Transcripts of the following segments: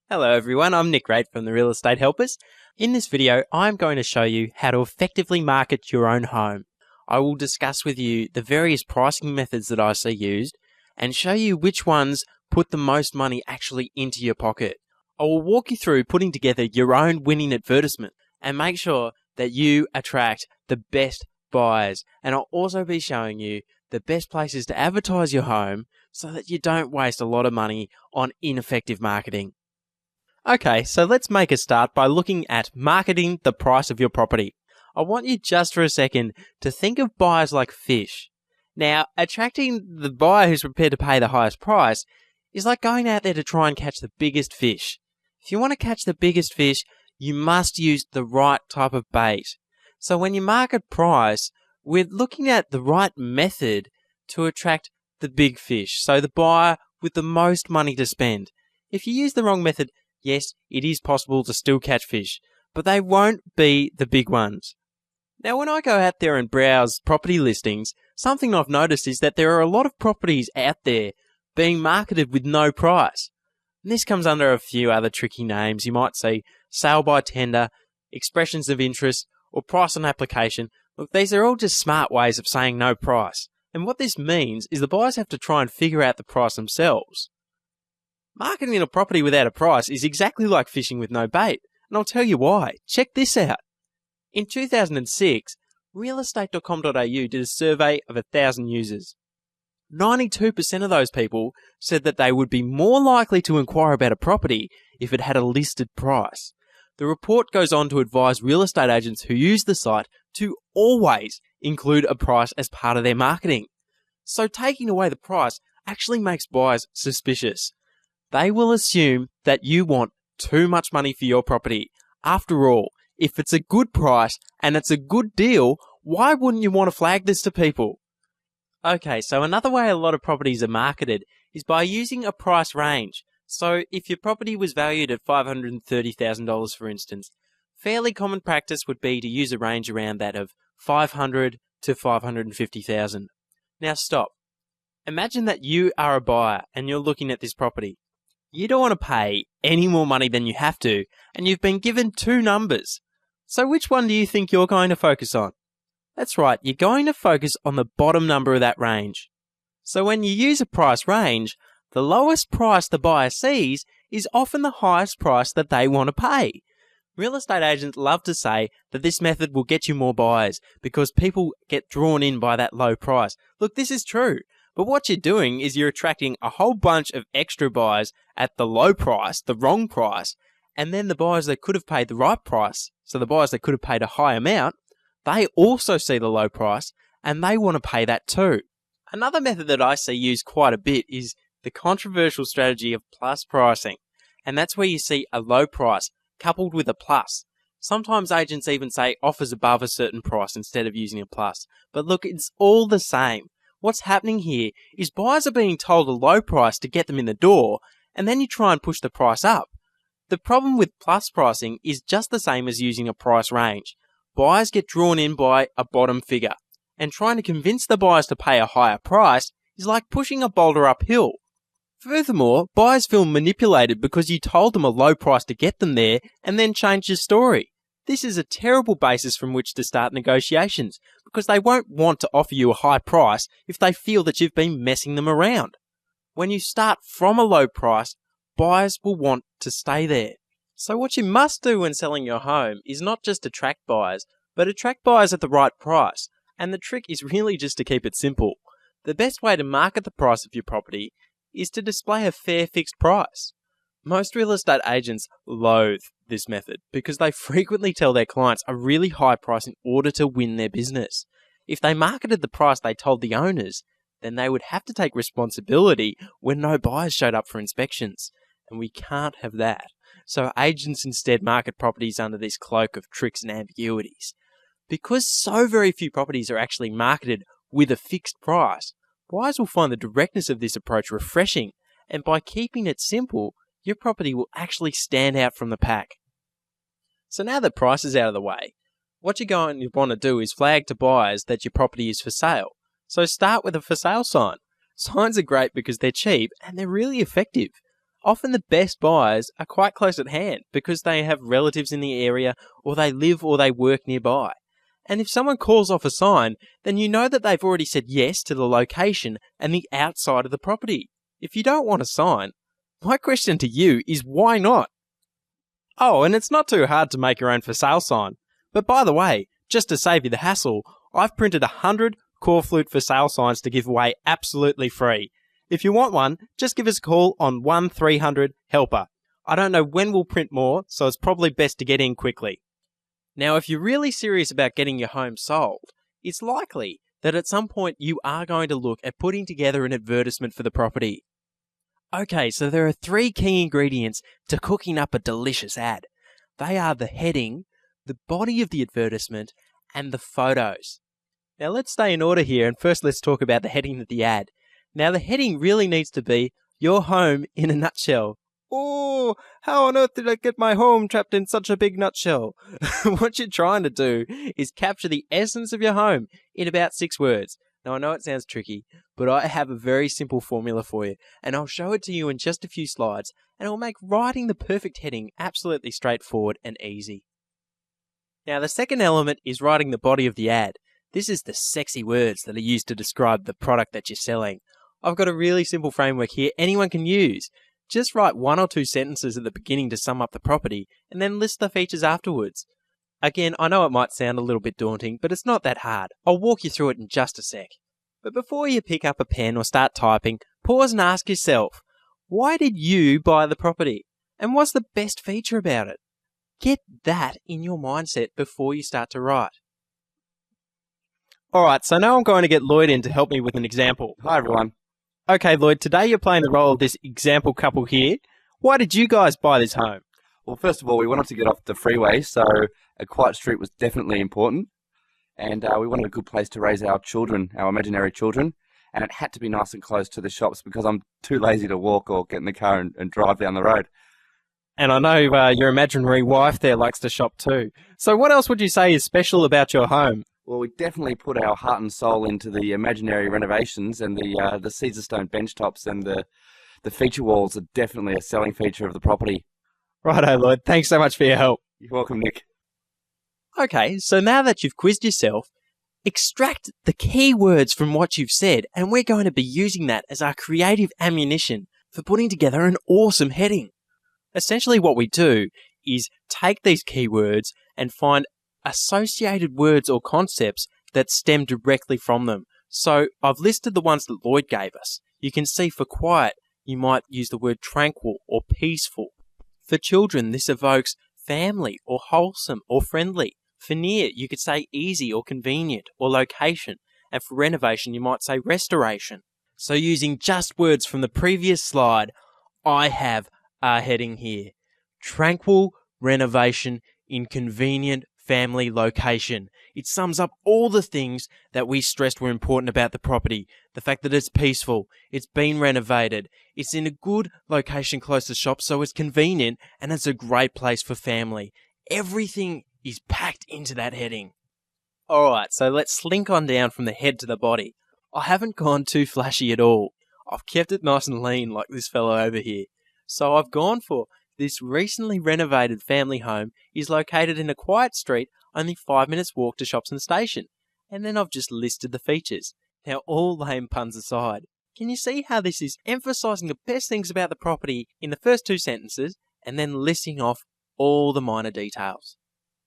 Hello everyone, I'm Nick Rade from the Real Estate Helpers. In this video, I'm going to show you how to effectively market your own home. I will discuss with you the various pricing methods that I see used and show you which ones put the most money actually into your pocket. I will walk you through putting together your own winning advertisement and make sure that you attract the best buyers. And I'll also be showing you the best places to advertise your home so that you don't waste a lot of money on ineffective marketing. Okay, so let's make a start by looking at marketing the price of your property. I want you just for a second to think of buyers like fish. Now, attracting the buyer who's prepared to pay the highest price is like going out there to try and catch the biggest fish. If you want to catch the biggest fish, you must use the right type of bait. So when you market price, we're looking at the right method to attract the big fish, so the buyer with the most money to spend. If you use the wrong method, yes, it is possible to still catch fish, but they won't be the big ones. Now, when I go out there and browse property listings, something I've noticed is that there are a lot of properties out there being marketed with no price. And this comes under a few other tricky names. You might see sale by tender, expressions of interest, or price on application. Look, these are all just smart ways of saying no price. And what this means is the buyers have to try and figure out the price themselves. Marketing a property without a price is exactly like fishing with no bait, and I'll tell you why. Check this out. In 2006, realestate.com.au did a survey of 1,000 users. 92% of those people said that they would be more likely to inquire about a property if it had a listed price. The report goes on to advise real estate agents who use the site to always include a price as part of their marketing. So taking away the price actually makes buyers suspicious. They will assume that you want too much money for your property. After all, if it's a good price and it's a good deal, why wouldn't you want to flag this to people? Okay, so another way a lot of properties are marketed is by using a price range. So if your property was valued at $530,000, for instance, fairly common practice would be to use a range around that of $500,000 to $550,000. Now stop. Imagine that you are a buyer and you're looking at this property. You don't want to pay any more money than you have to, and you've been given two numbers. So which one do you think you're going to focus on? That's right, you're going to focus on the bottom number of that range. So when you use a price range, the lowest price the buyer sees is often the highest price that they want to pay. Real estate agents love to say that this method will get you more buyers because people get drawn in by that low price. Look, this is true. But what you're doing is you're attracting a whole bunch of extra buyers at the low price, the wrong price, and then the buyers that could have paid the right price, so the buyers that could have paid a high amount, they also see the low price and they want to pay that too. Another method that I see used quite a bit is the controversial strategy of plus pricing, and that's where you see a low price coupled with a plus. Sometimes agents even say offers above a certain price instead of using a plus. But look, it's all the same. What's happening here is buyers are being told a low price to get them in the door, and then you try and push the price up. The problem with plus pricing is just the same as using a price range. Buyers get drawn in by a bottom figure, and trying to convince the buyers to pay a higher price is like pushing a boulder uphill. Furthermore, buyers feel manipulated because you told them a low price to get them there and then changed your story. This is a terrible basis from which to start negotiations because they won't want to offer you a high price if they feel that you've been messing them around. When you start from a low price, buyers will want to stay there. So what you must do when selling your home is not just attract buyers, but attract buyers at the right price. And the trick is really just to keep it simple. The best way to market the price of your property is to display a fair fixed price. Most real estate agents loathe this method because they frequently tell their clients a really high price in order to win their business. If they marketed the price they told the owners, then they would have to take responsibility when no buyers showed up for inspections. And we can't have that. So agents instead market properties under this cloak of tricks and ambiguities. Because so very few properties are actually marketed with a fixed price, buyers will find the directness of this approach refreshing, and by keeping it simple, your property will actually stand out from the pack. So now that price is out of the way, what you're going to want to do is flag to buyers that your property is for sale. So start with a for sale sign. Signs are great because they're cheap and they're really effective. Often the best buyers are quite close at hand because they have relatives in the area or they live or they work nearby. And if someone calls off a sign, then you know that they've already said yes to the location and the outside of the property. If you don't want a sign, my question to you is why not? Oh, and it's not too hard to make your own for sale sign. But by the way, just to save you the hassle, I've printed 100 Corflute for sale signs to give away absolutely free. If you want one, just give us a call on 1300-HELPER. I don't know when we'll print more, so it's probably best to get in quickly. Now, if you're really serious about getting your home sold, it's likely that at some point you are going to look at putting together an advertisement for the property. Okay, so there are 3 key ingredients to cooking up a delicious ad. They are the heading, the body of the advertisement, and the photos. Now let's stay in order here, and first let's talk about the heading of the ad. Now the heading really needs to be, your home in a nutshell. Oh, how on earth did I get my home trapped in such a big nutshell? What you're trying to do is capture the essence of your home in about 6 words. Now I know it sounds tricky, but I have a very simple formula for you, and I'll show it to you in just a few slides, and it'll make writing the perfect heading absolutely straightforward and easy. Now the second element is writing the body of the ad. This is the sexy words that are used to describe the product that you're selling. I've got a really simple framework here anyone can use. Just write 1 or 2 sentences at the beginning to sum up the property, and then list the features afterwards. Again, I know it might sound a little bit daunting, but it's not that hard. I'll walk you through it in just a sec. But before you pick up a pen or start typing, pause and ask yourself, why did you buy the property? And what's the best feature about it? Get that in your mindset before you start to write. Alright, so now I'm going to get Lloyd in to help me with an example. Hi everyone. Okay, Lloyd, today you're playing the role of this example couple here. Why did you guys buy this home? Well, first of all, we wanted to get off the freeway, so a quiet street was definitely important. And we wanted a good place to raise our children, our imaginary children. And it had to be nice and close to the shops because I'm too lazy to walk or get in the car and drive down the road. And I know your imaginary wife there likes to shop too. So what else would you say is special about your home? Well, we definitely put our heart and soul into the imaginary renovations, and the Caesar stone bench tops and the feature walls are definitely a selling feature of the property. Righto, Lloyd. Thanks so much for your help. You're welcome, Nick. Okay, so now that you've quizzed yourself, extract the key words from what you've said, and we're going to be using that as our creative ammunition for putting together an awesome heading. Essentially what we do is take these keywords and find associated words or concepts that stem directly from them. So I've listed the ones that Lloyd gave us. You can see for quiet, you might use the word tranquil or peaceful. For children, this evokes family or wholesome or friendly. For near, you could say easy or convenient or location. And for renovation, you might say restoration. So using just words from the previous slide, I have our heading here. Tranquil renovation in convenient family location. It sums up all the things that we stressed were important about the property. The fact that it's peaceful, it's been renovated, it's in a good location close to shops, so it's convenient, and it's a great place for family. Everything is packed into that heading. Alright, so let's slink on down from the head to the body. I haven't gone too flashy at all. I've kept it nice and lean like this fellow over here. So I've gone for this recently renovated family home is located in a quiet street, only 5 minutes walk to shops and station. And then I've just listed the features. Now, all lame puns aside, can you see how this is emphasising the best things about the property in the first 2 sentences and then listing off all the minor details?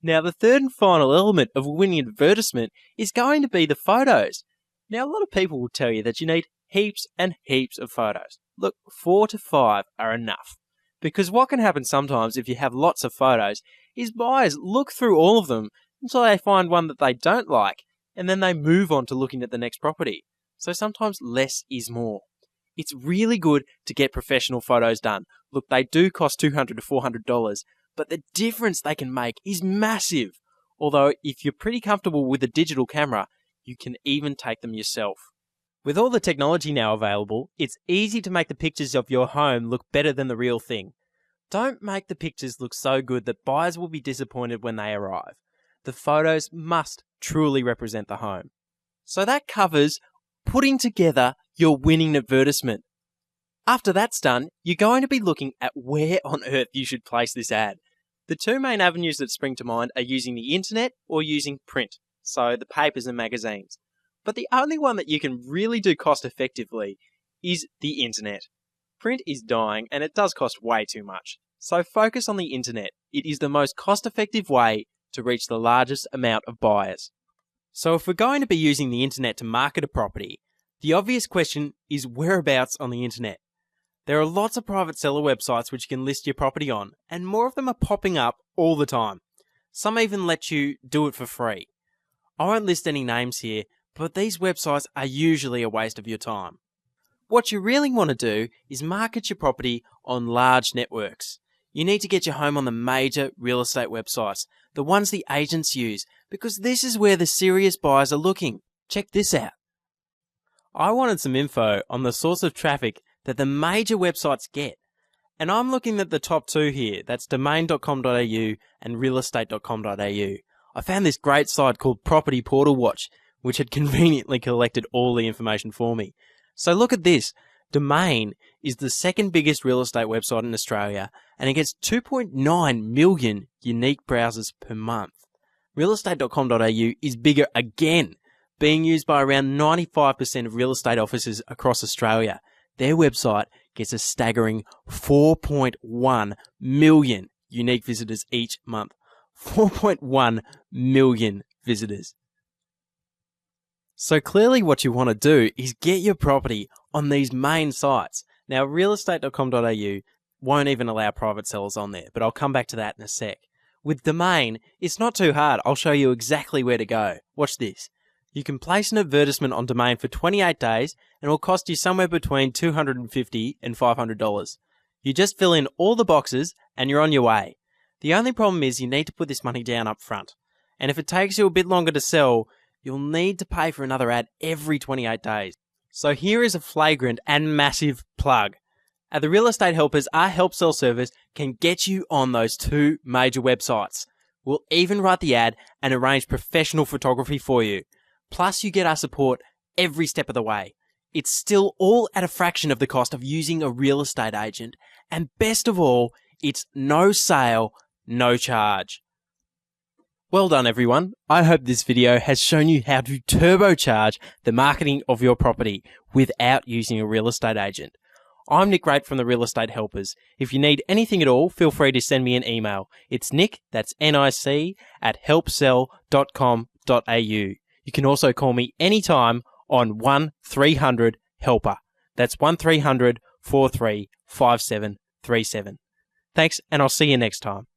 Now, the third and final element of a winning advertisement is going to be the photos. Now, a lot of people will tell you that you need heaps and heaps of photos. Look, 4 to 5 are enough. Because what can happen sometimes if you have lots of photos is buyers look through all of them until they find one that they don't like, and then they move on to looking at the next property. So sometimes less is more. It's really good to get professional photos done. Look, they do cost $200 to $400, but the difference they can make is massive. Although if you're pretty comfortable with a digital camera, you can even take them yourself. With all the technology now available, it's easy to make the pictures of your home look better than the real thing. Don't make the pictures look so good that buyers will be disappointed when they arrive. The photos must truly represent the home. So that covers putting together your winning advertisement. After that's done, you're going to be looking at where on earth you should place this ad. The two main avenues that spring to mind are using the internet or using print, so the papers and magazines. But the only one that you can really do cost effectively is the internet. Print is dying and it does cost way too much. So focus on the internet. It is the most cost-effective way to reach the largest amount of buyers. So if we're going to be using the internet to market a property, the obvious question is whereabouts on the internet. There are lots of private seller websites which you can list your property on, and more of them are popping up all the time. Some even let you do it for free. I won't list any names here, but these websites are usually a waste of your time. What you really want to do is market your property on large networks. You need to get your home on the major real estate websites, the ones the agents use, because this is where the serious buyers are looking. Check this out. I wanted some info on the source of traffic that the major websites get. And I'm looking at the top two here. That's domain.com.au and realestate.com.au. I found this great site called Property Portal Watch, which had conveniently collected all the information for me. So look at this. Domain is the second biggest real estate website in Australia, and it gets 2.9 million unique browsers per month. Realestate.com.au is bigger again, being used by around 95% of real estate offices across Australia. Their website gets a staggering 4.1 million unique visitors each month. 4.1 million visitors. So clearly what you want to do is get your property on these main sites. Now, realestate.com.au won't even allow private sellers on there, but I'll come back to that in a sec. With Domain, it's not too hard. I'll show you exactly where to go. Watch this. You can place an advertisement on Domain for 28 days and it will cost you somewhere between $250 and $500. You just fill in all the boxes and you're on your way. The only problem is you need to put this money down up front. And if it takes you a bit longer to sell, you'll need to pay for another ad every 28 days. So here is a flagrant and massive plug. At the Real Estate Helpers, our help sell service can get you on those two major websites. We'll even write the ad and arrange professional photography for you. Plus, you get our support every step of the way. It's still all at a fraction of the cost of using a real estate agent. And best of all, it's no sale, no charge. Well done, everyone. I hope this video has shown you how to turbocharge the marketing of your property without using a real estate agent. I'm Nick Rate from the Real Estate Helpers. If you need anything at all, feel free to send me an email. It's Nick, that's N-I-C, @helpsell.com.au. You can also call me anytime on 1300-HELPER. That's 1300-435737. Thanks, and I'll see you next time.